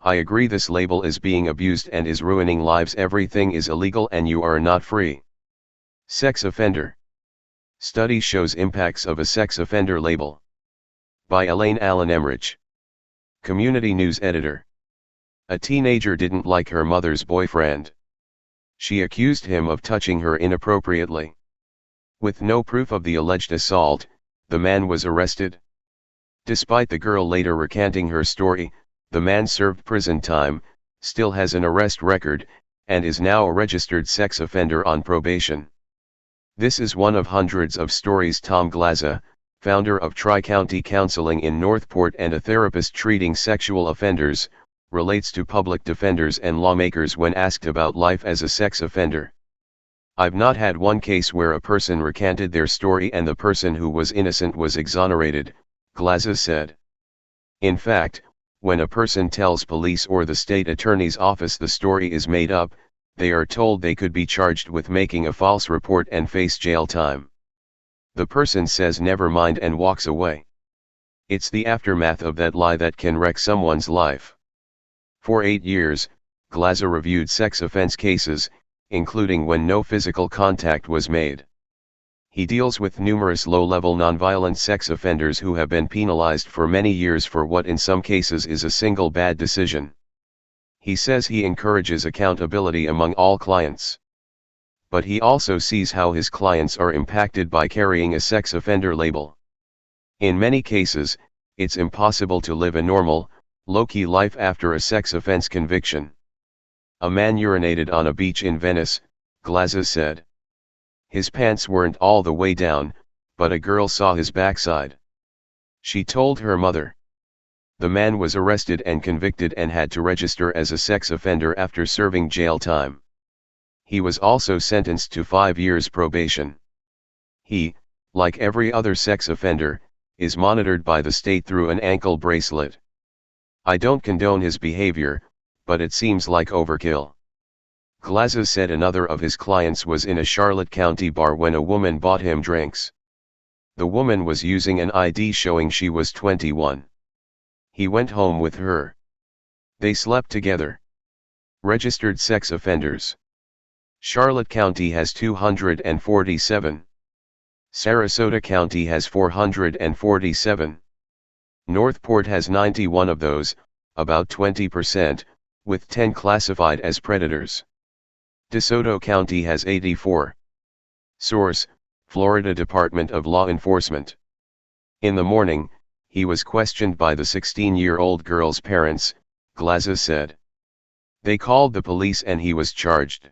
I agree this label is being abused and is ruining lives. Everything is illegal and you are not free. Sex offender. Study shows impacts of a sex offender label. By Elaine Allen Emrich. Community News Editor. A teenager didn't like her mother's boyfriend. She accused him of touching her inappropriately. With no proof of the alleged assault, the man was arrested. Despite the girl later recanting her story, the man served prison time, still has an arrest record, and is now a registered sex offender on probation. This is one of hundreds of stories Tom Glaza, founder of Tri-County Counseling in Northport and a therapist treating sexual offenders, relates to public defenders and lawmakers when asked about life as a sex offender. I've not had one case where a person recanted their story and the person who was innocent was exonerated, Glaza said. In fact, when a person tells police or the state attorney's office the story is made up, they are told they could be charged with making a false report and face jail time. The person says never mind and walks away. It's the aftermath of that lie that can wreck someone's life. For 8 years, Glaza reviewed sex offense cases, including when no physical contact was made. He deals with numerous low-level nonviolent sex offenders who have been penalized for many years for what in some cases is a single bad decision. He says he encourages accountability among all clients. But he also sees how his clients are impacted by carrying a sex offender label. In many cases, it's impossible to live a normal, low-key life after a sex offense conviction. A man urinated on a beach in Venice, Glaza said. His pants weren't all the way down, but a girl saw his backside. She told her mother. The man was arrested and convicted and had to register as a sex offender after serving jail time. He was also sentenced to 5 years probation. He, like every other sex offender, is monitored by the state through an ankle bracelet. I don't condone his behavior, but it seems like overkill. Glaza said another of his clients was in a Charlotte County bar when a woman bought him drinks. The woman was using an ID showing she was 21. He went home with her. They slept together. Registered sex offenders. Charlotte County has 247. Sarasota County has 447. Northport has 91 of those, about 20%, with 10 classified as predators. DeSoto County has 84. Source: Florida Department of Law Enforcement. In the morning, he was questioned by the 16-year-old girl's parents, Glaza said. They called the police and he was charged.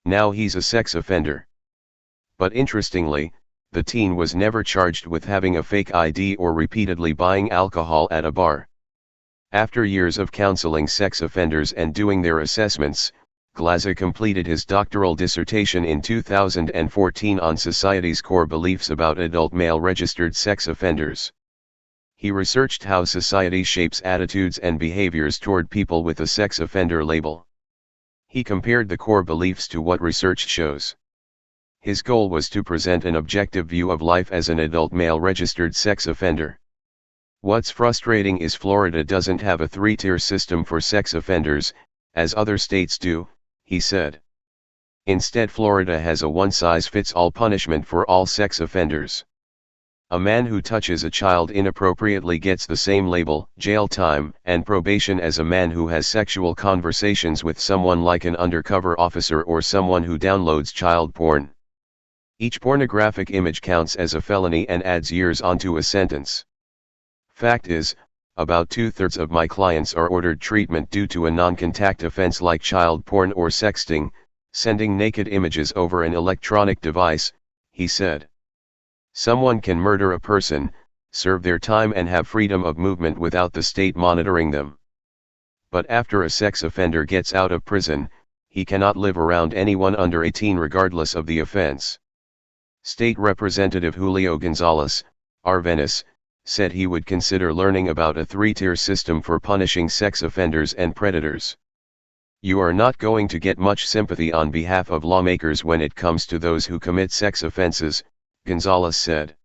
Now he's a sex offender. But interestingly, the teen was never charged with having a fake ID or repeatedly buying alcohol at a bar. After years of counseling sex offenders and doing their assessments, Glaza completed his doctoral dissertation in 2014 on society's core beliefs about adult male registered sex offenders. He researched how society shapes attitudes and behaviors toward people with a sex offender label. He compared the core beliefs to what research shows. His goal was to present an objective view of life as an adult male registered sex offender. What's frustrating is Florida doesn't have a 3-tier system for sex offenders, as other states do, he said. Instead, Florida has a one-size-fits-all punishment for all sex offenders. A man who touches a child inappropriately gets the same label, jail time, and probation as a man who has sexual conversations with someone like an undercover officer or someone who downloads child porn. Each pornographic image counts as a felony and adds years onto a sentence. Fact is, about 2/3 of my clients are ordered treatment due to a non-contact offense like child porn or sexting, sending naked images over an electronic device, he said. Someone can murder a person, serve their time and have freedom of movement without the state monitoring them. But after a sex offender gets out of prison, he cannot live around anyone under 18 regardless of the offense. State Representative Julio Gonzalez, R. Venice, said he would consider learning about a 3-tier system for punishing sex offenders and predators. You are not going to get much sympathy on behalf of lawmakers when it comes to those who commit sex offenses, Gonzalez said.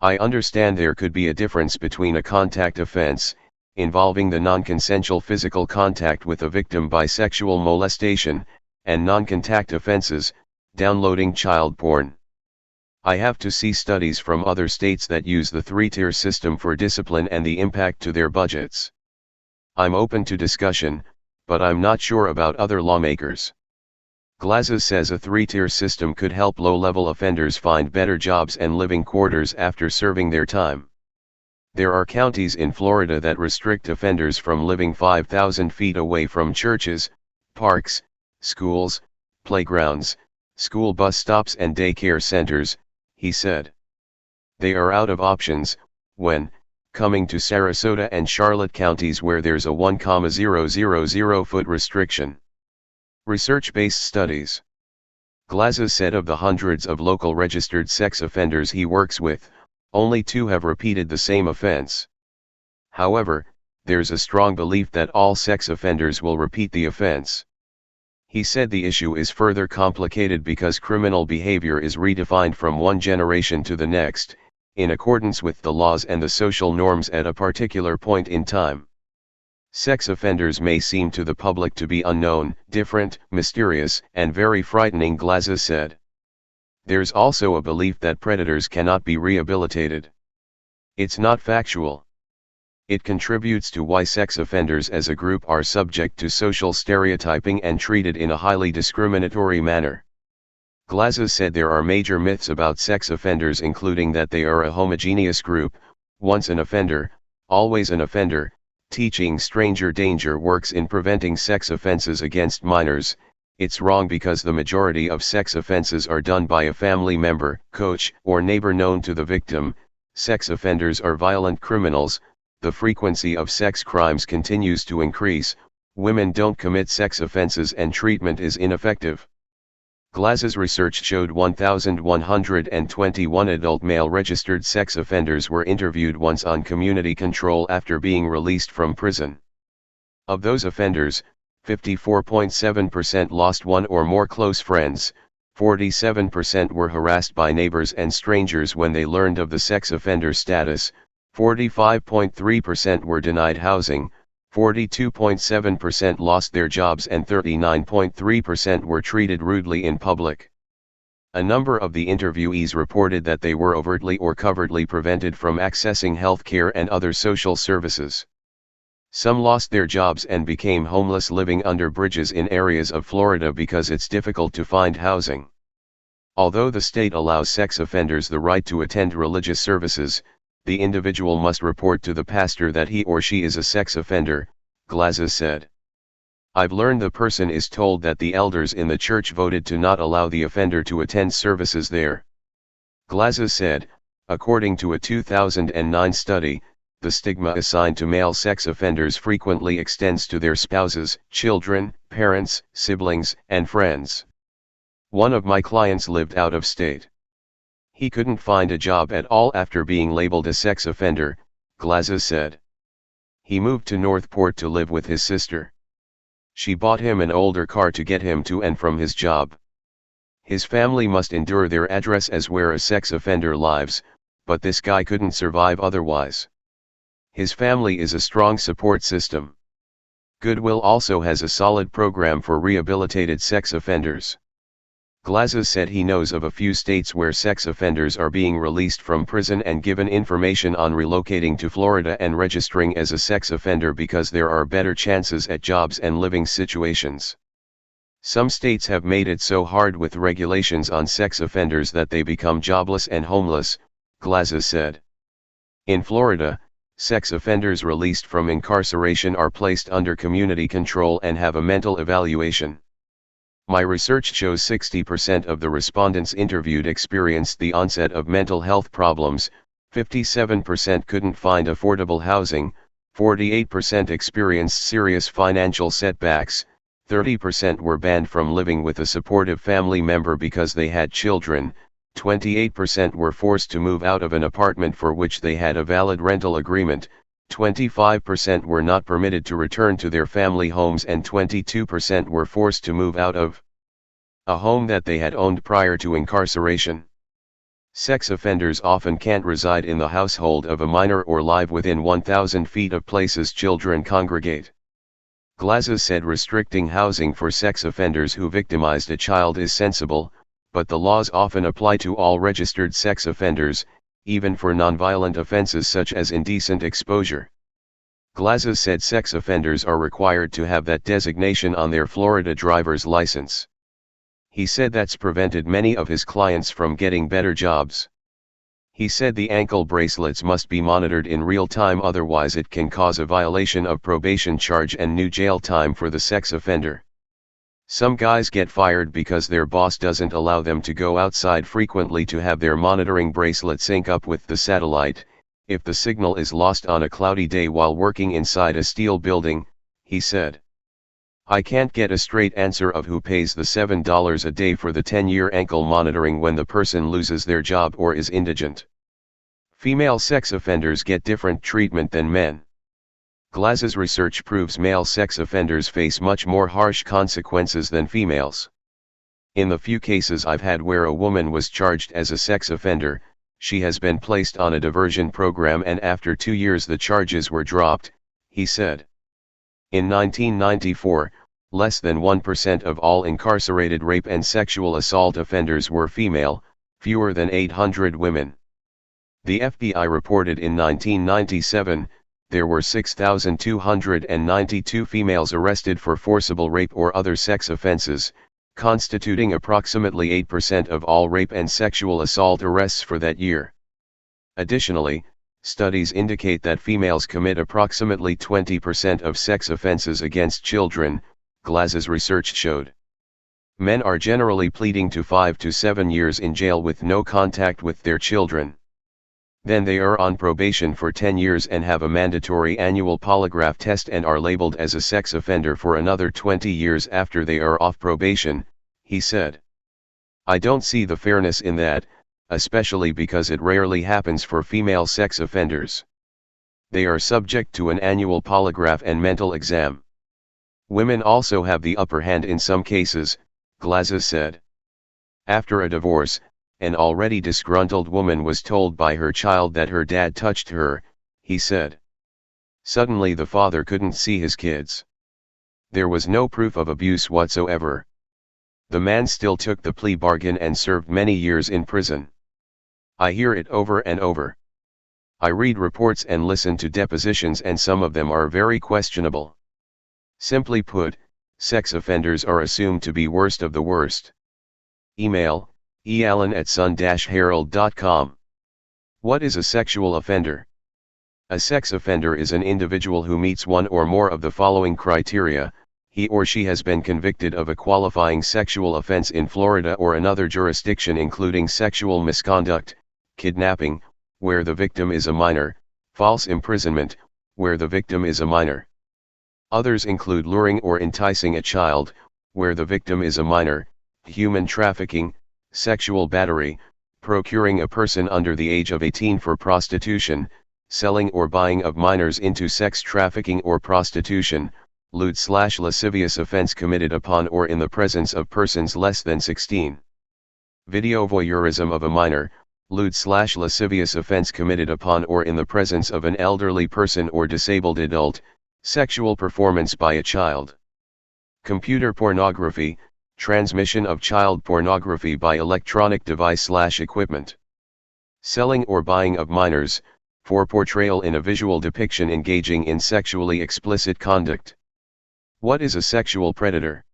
I understand there could be a difference between a contact offense, involving the non-consensual physical contact with a victim by sexual molestation, and non-contact offenses, downloading child porn. I have to see studies from other states that use the three-tier system for discipline and the impact to their budgets. I'm open to discussion, but I'm not sure about other lawmakers. Glazes says a three-tier system could help low-level offenders find better jobs and living quarters after serving their time. There are counties in Florida that restrict offenders from living 5,000 feet away from churches, parks, schools, playgrounds, school bus stops and daycare centers, he said. They are out of options, when coming to Sarasota and Charlotte counties where there's a 1,000 foot restriction. Research-based studies. Glazes said of the hundreds of local registered sex offenders he works with, only 2 have repeated the same offense. However, there's a strong belief that all sex offenders will repeat the offense. He said the issue is further complicated because criminal behavior is redefined from one generation to the next, in accordance with the laws and the social norms at a particular point in time. Sex offenders may seem to the public to be unknown, different, mysterious, and very frightening, Glazes said. There's also a belief that predators cannot be rehabilitated. It's not factual. It contributes to why sex offenders as a group are subject to social stereotyping and treated in a highly discriminatory manner. Glazes said there are major myths about sex offenders, including that they are a homogeneous group, once an offender, always an offender. Teaching stranger danger works in preventing sex offenses against minors. It's wrong because the majority of sex offenses are done by a family member, coach, or neighbor known to the victim. Sex offenders are violent criminals. The frequency of sex crimes continues to increase. Women don't commit sex offenses and treatment is ineffective. Glazes' research showed 1,121 adult male registered sex offenders were interviewed once on community control after being released from prison. Of those offenders, 54.7% lost one or more close friends, 47% were harassed by neighbors and strangers when they learned of the sex offender status, 45.3% were denied housing, 42.7% lost their jobs, and 39.3% were treated rudely in public. A number of the interviewees reported that they were overtly or covertly prevented from accessing health care and other social services. Some lost their jobs and became homeless, living under bridges in areas of Florida because it's difficult to find housing. Although the state allows sex offenders the right to attend religious services, the individual must report to the pastor that he or she is a sex offender, Glazes said. I've learned the person is told that the elders in the church voted to not allow the offender to attend services there. Glazes said, according to a 2009 study, the stigma assigned to male sex offenders frequently extends to their spouses, children, parents, siblings, and friends. One of my clients lived out of state. He couldn't find a job at all after being labeled a sex offender, Glazes said. He moved to Northport to live with his sister. She bought him an older car to get him to and from his job. His family must endure their address as where a sex offender lives, but this guy couldn't survive otherwise. His family is a strong support system. Goodwill also has a solid program for rehabilitated sex offenders. Glazes said he knows of a few states where sex offenders are being released from prison and given information on relocating to Florida and registering as a sex offender because there are better chances at jobs and living situations. Some states have made it so hard with regulations on sex offenders that they become jobless and homeless, Glazes said. In Florida, sex offenders released from incarceration are placed under community control and have a mental evaluation. My research shows 60% of the respondents interviewed experienced the onset of mental health problems, 57% couldn't find affordable housing, 48% experienced serious financial setbacks, 30% were banned from living with a supportive family member because they had children, 28% were forced to move out of an apartment for which they had a valid rental agreement, 25% were not permitted to return to their family homes, and 22% were forced to move out of a home that they had owned prior to incarceration. Sex offenders often can't reside in the household of a minor or live within 1,000 feet of places children congregate. Glazes said restricting housing for sex offenders who victimized a child is sensible, but the laws often apply to all registered sex offenders, even for nonviolent offenses such as indecent exposure. Glazes said sex offenders are required to have that designation on their Florida driver's license. He said that's prevented many of his clients from getting better jobs. He said the ankle bracelets must be monitored in real time, otherwise it can cause a violation of probation charge and new jail time for the sex offender. Some guys get fired because their boss doesn't allow them to go outside frequently to have their monitoring bracelet sync up with the satellite, if the signal is lost on a cloudy day while working inside a steel building, he said. I can't get a straight answer of who pays the $7 a day for the 10-year ankle monitoring when the person loses their job or is indigent. Female sex offenders get different treatment than men. Glazes' research proves male sex offenders face much more harsh consequences than females. In the few cases I've had where a woman was charged as a sex offender, she has been placed on a diversion program and after 2 years the charges were dropped, he said. In 1994, less than 1% of all incarcerated rape and sexual assault offenders were female, fewer than 800 women. The FBI reported in 1997, there were 6,292 females arrested for forcible rape or other sex offenses, constituting approximately 8% of all rape and sexual assault arrests for that year. Additionally, studies indicate that females commit approximately 20% of sex offenses against children, Glazes' research showed. Men are generally pleading to 5 to 7 years in jail with no contact with their children. Then they are on probation for 10 years and have a mandatory annual polygraph test and are labeled as a sex offender for another 20 years after they are off probation, he said. I don't see the fairness in that, especially because it rarely happens for female sex offenders. They are subject to an annual polygraph and mental exam. Women also have the upper hand in some cases, Glazes said. After a divorce, an already disgruntled woman was told by her child that her dad touched her, he said. Suddenly the father couldn't see his kids. There was no proof of abuse whatsoever. The man still took the plea bargain and served many years in prison. I hear it over and over. I read reports and listen to depositions and some of them are very questionable. Simply put, sex offenders are assumed to be worst of the worst. Email, eallen@sun-herald.com. What is a sexual offender? A sex offender is an individual who meets one or more of the following criteria: he or she has been convicted of a qualifying sexual offense in Florida or another jurisdiction including sexual misconduct, kidnapping, where the victim is a minor, false imprisonment, where the victim is a minor. Others include luring or enticing a child, where the victim is a minor, human trafficking, sexual battery, procuring a person under the age of 18 for prostitution, selling or buying of minors into sex trafficking or prostitution, lewd/lascivious offense committed upon or in the presence of persons less than 16. Video voyeurism of a minor, lewd/lascivious offense committed upon or in the presence of an elderly person or disabled adult, sexual performance by a child. Computer pornography, transmission of child pornography by electronic device/equipment. Selling or buying of minors, for portrayal in a visual depiction engaging in sexually explicit conduct. What is a sexual predator?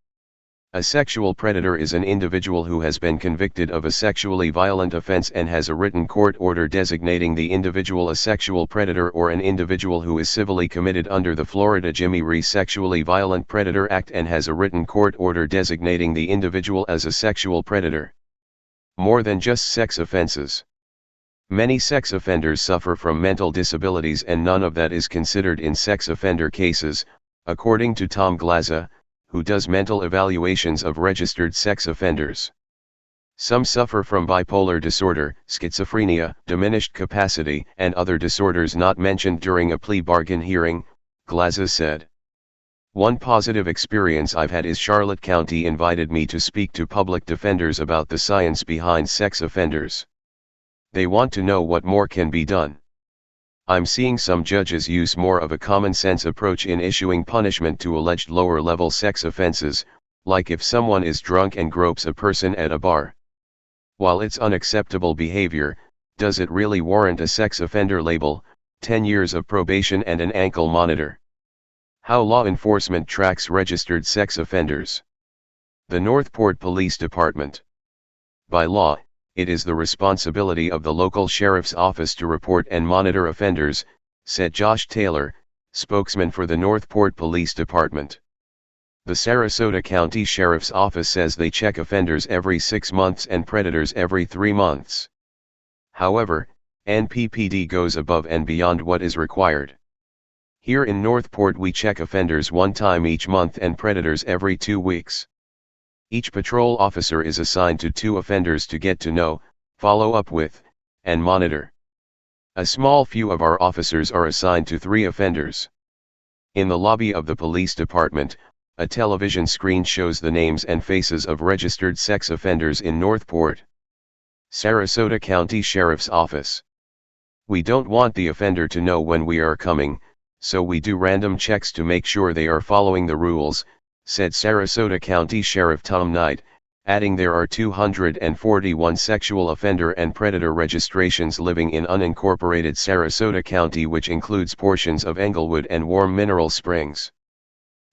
A sexual predator is an individual who has been convicted of a sexually violent offense and has a written court order designating the individual a sexual predator, or an individual who is civilly committed under the Florida Jimmy Ree Sexually Violent Predator Act and has a written court order designating the individual as a sexual predator. More than just sex offenses. Many sex offenders suffer from mental disabilities and none of that is considered in sex offender cases, according to Tom Glaza, who does mental evaluations of registered sex offenders. Some suffer from bipolar disorder, schizophrenia, diminished capacity, and other disorders not mentioned during a plea bargain hearing, Glaza said. One positive experience I've had is Charlotte County invited me to speak to public defenders about the science behind sex offenders. They want to know what more can be done. I'm seeing some judges use more of a common sense approach in issuing punishment to alleged lower level sex offenses, like if someone is drunk and gropes a person at a bar. While it's unacceptable behavior, does it really warrant a sex offender label, 10 years of probation and an ankle monitor? How law enforcement tracks registered sex offenders. The Northport Police Department. By law, it is the responsibility of the local sheriff's office to report and monitor offenders, said Josh Taylor, spokesman for the Northport Police Department. The Sarasota County Sheriff's Office says they check offenders every 6 months and predators every 3 months. However, NPPD goes above and beyond what is required. Here in Northport we check offenders 1 time each month and predators every 2 weeks. Each patrol officer is assigned to 2 offenders to get to know, follow up with, and monitor. A small few of our officers are assigned to 3 offenders. In the lobby of the police department, a television screen shows the names and faces of registered sex offenders in Northport. Sarasota County Sheriff's Office. We don't want the offender to know when we are coming, so we do random checks to make sure they are following the rules, said Sarasota County Sheriff Tom Knight, adding there are 241 sexual offender and predator registrations living in unincorporated Sarasota County, which includes portions of Englewood and Warm Mineral Springs.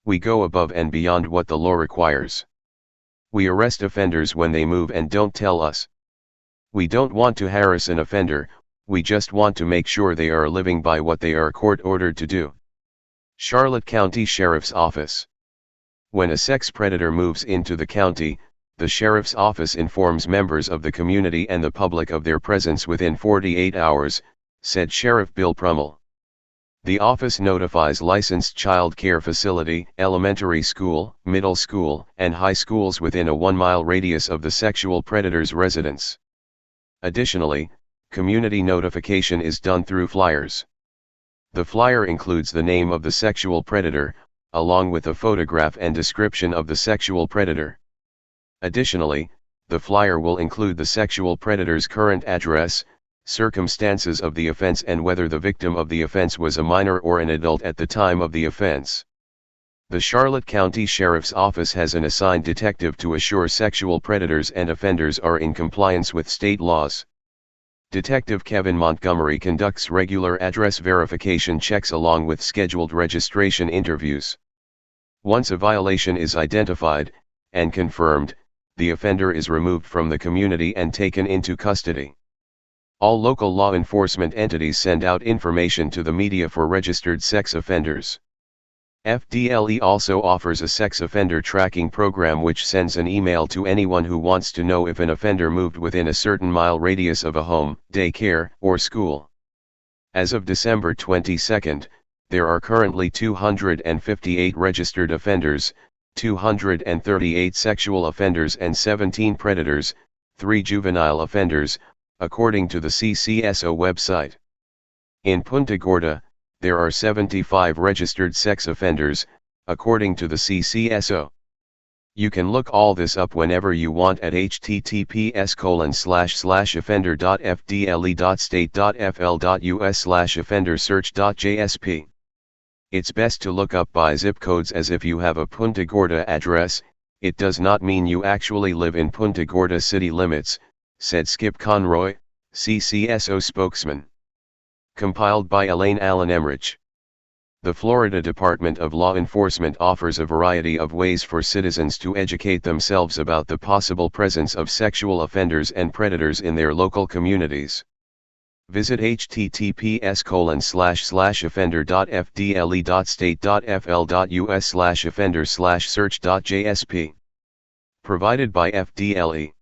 We go above and beyond what the law requires. We arrest offenders when they move and don't tell us. We don't want to harass an offender, we just want to make sure they are living by what they are court-ordered to do. Charlotte County Sheriff's Office. When a sex predator moves into the county, the Sheriff's Office informs members of the community and the public of their presence within 48 hours, said Sheriff Bill Prummell. The office notifies licensed child care facility, elementary school, middle school, and high schools within a 1-mile radius of the sexual predator's residence. Additionally, community notification is done through flyers. The flyer includes the name of the sexual predator, along with a photograph and description of the sexual predator. Additionally, the flyer will include the sexual predator's current address, circumstances of the offense, and whether the victim of the offense was a minor or an adult at the time of the offense. The Charlotte County Sheriff's Office has an assigned detective to assure sexual predators and offenders are in compliance with state laws. Detective Kevin Montgomery conducts regular address verification checks along with scheduled registration interviews. Once a violation is identified and confirmed, the offender is removed from the community and taken into custody. All local law enforcement entities send out information to the media for registered sex offenders. FDLE also offers a sex offender tracking program which sends an email to anyone who wants to know if an offender moved within a certain mile radius of a home, daycare, or school. As of December 22, there are currently 258 registered offenders, 238 sexual offenders and 17 predators, 3 juvenile offenders, according to the CCSO website. In Punta Gorda, there are 75 registered sex offenders, according to the CCSO. You can look all this up whenever you want at https://offender.fdle.state.fl.us/offender-search.jsp. It's best to look up by zip codes, as if you have a Punta Gorda address, it does not mean you actually live in Punta Gorda city limits, said Skip Conroy, CCSO spokesman. Compiled by Elaine Allen Emrich. The Florida Department of Law Enforcement offers a variety of ways for citizens to educate themselves about the possible presence of sexual offenders and predators in their local communities. Visit https://offender.fdle.state.fl.us/offender/search.jsp. Provided by FDLE.